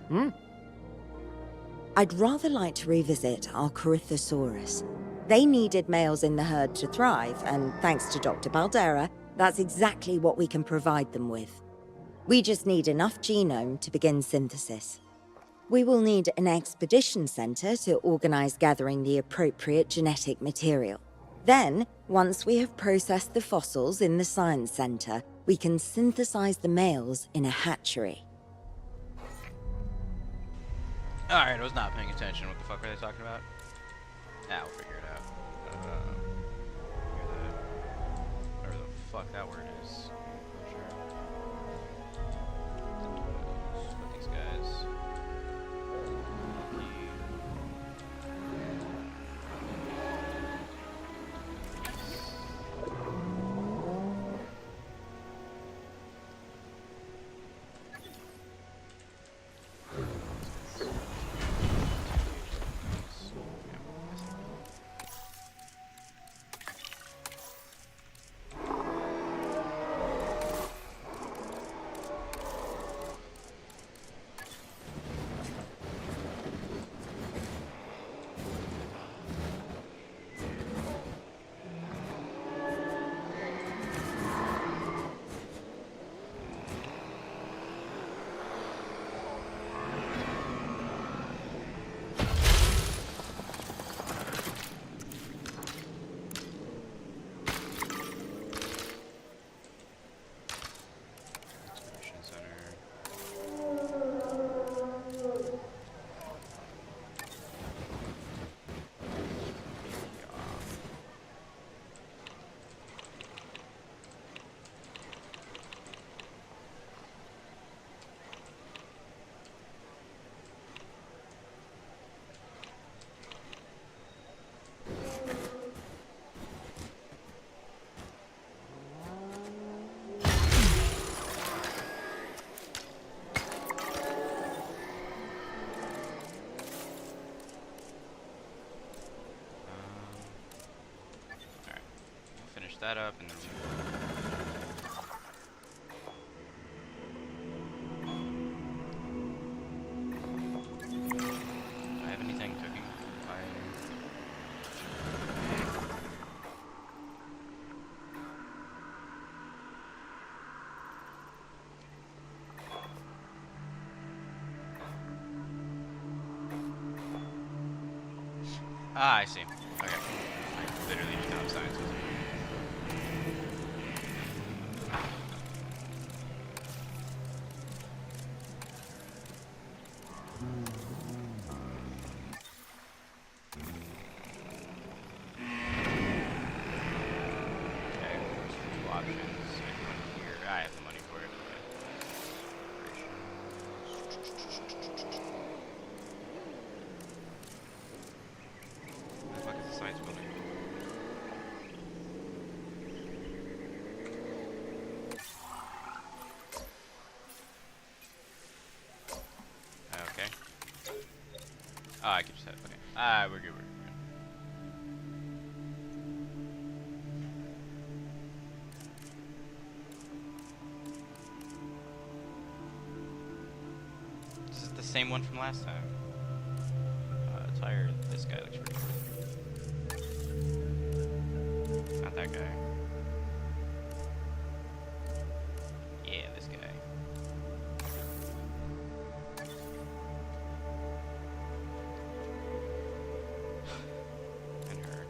I'd rather like to revisit our Corythosaurus. They needed males in the herd to thrive, and thanks to Dr. Baldera, that's exactly what we can provide them with. We just need enough genome to begin synthesis. We will need an expedition center to organize gathering the appropriate genetic material. Then, once we have processed the fossils in the science center, we can synthesize the males in a hatchery. Alright, I was not paying attention. What the fuck were they talking about? Ah, we'll figure it out. Whatever the fuck that word is. Sure. What these guys. That up and then do I have anything cooking? I see. Okay. I literally just found science. I have the money for it. Ah, we're good, we're good. This is the same one from last time. Tire, this guy looks pretty cool. Not that guy. Yeah, this guy. And her.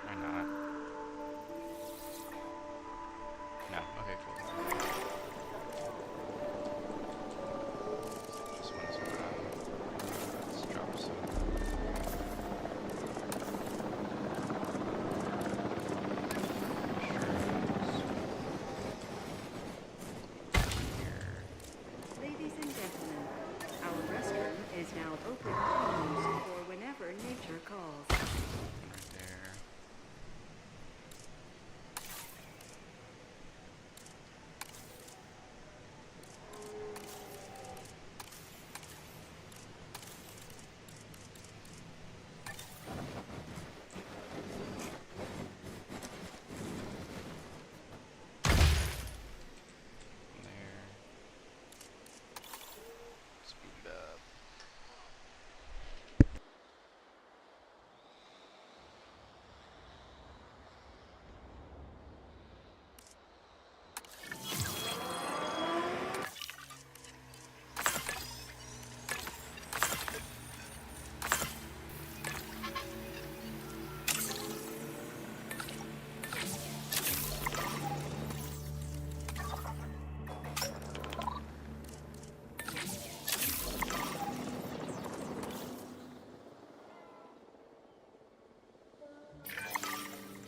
Or not. No, okay, cool. This one's let's drop some. Ladies and gentlemen, our restroom is now open to use for whenever nature calls. Right there. There. Speed it up.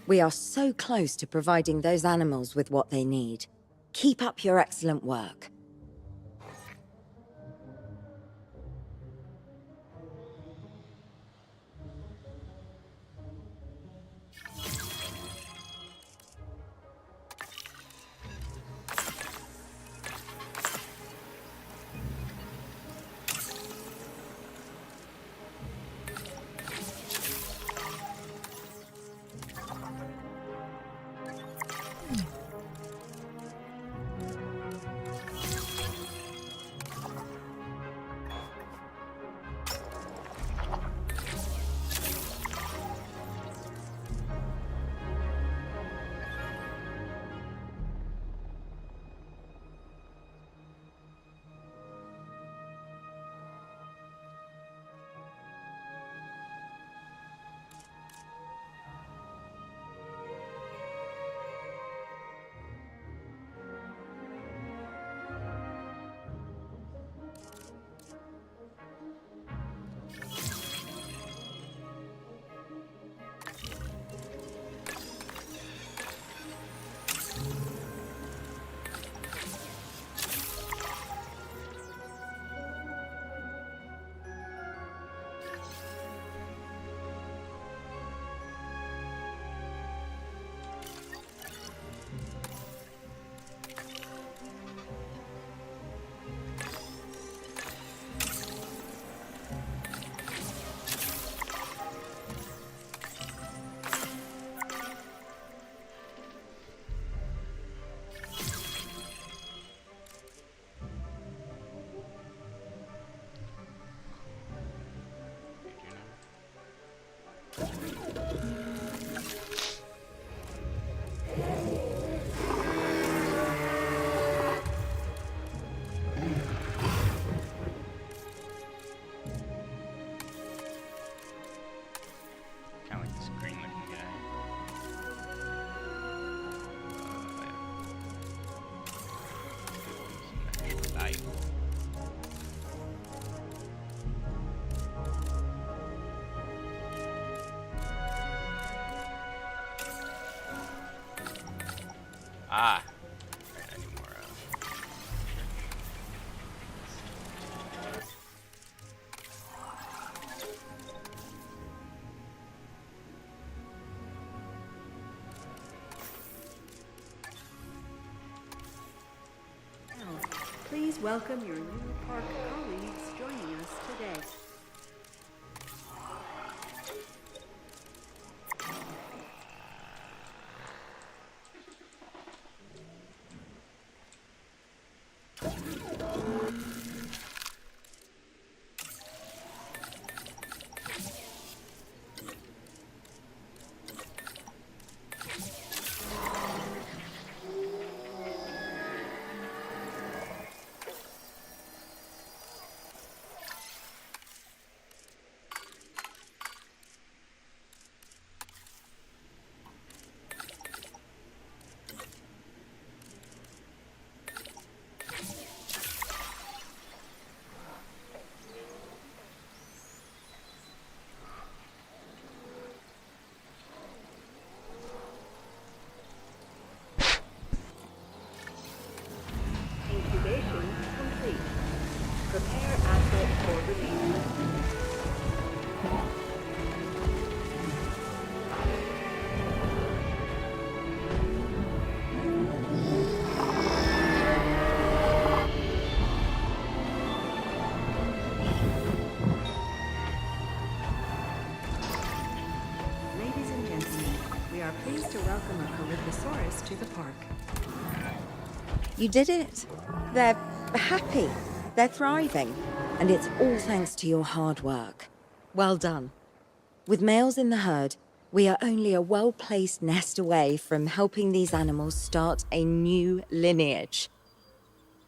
We are so close to providing those animals with what they need. Keep up your excellent work. Ah. Right, I need more. Now, please welcome your new park colleagues joining us today. Incubation complete. Prepare asset for release. Ladies and gentlemen, we are pleased to welcome a Calyptosaurus to the park. You did it. They're happy. They're thriving. And it's all thanks to your hard work. Well done. With males in the herd, we are only a well-placed nest away from helping these animals start a new lineage.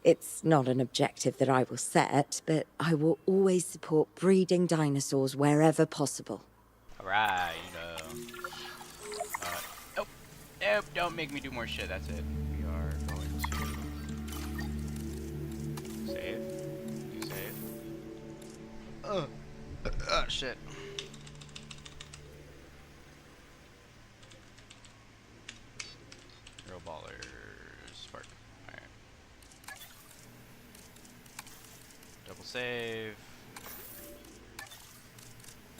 It's not an objective that I will set, but I will always support breeding dinosaurs wherever possible. Alright, nope. Nope, don't make me do more shit, that's it. We are going to save. Do save. Shit. Real ballers. Spark. Alright. Double save.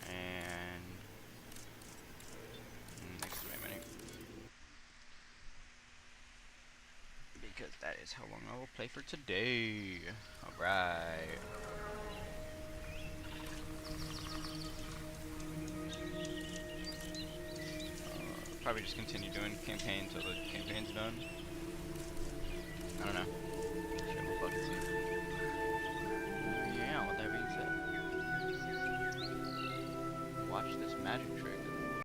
And next to my money. Because that is how long I will play for today. Alright. Probably just continue doing campaign until the campaign's done.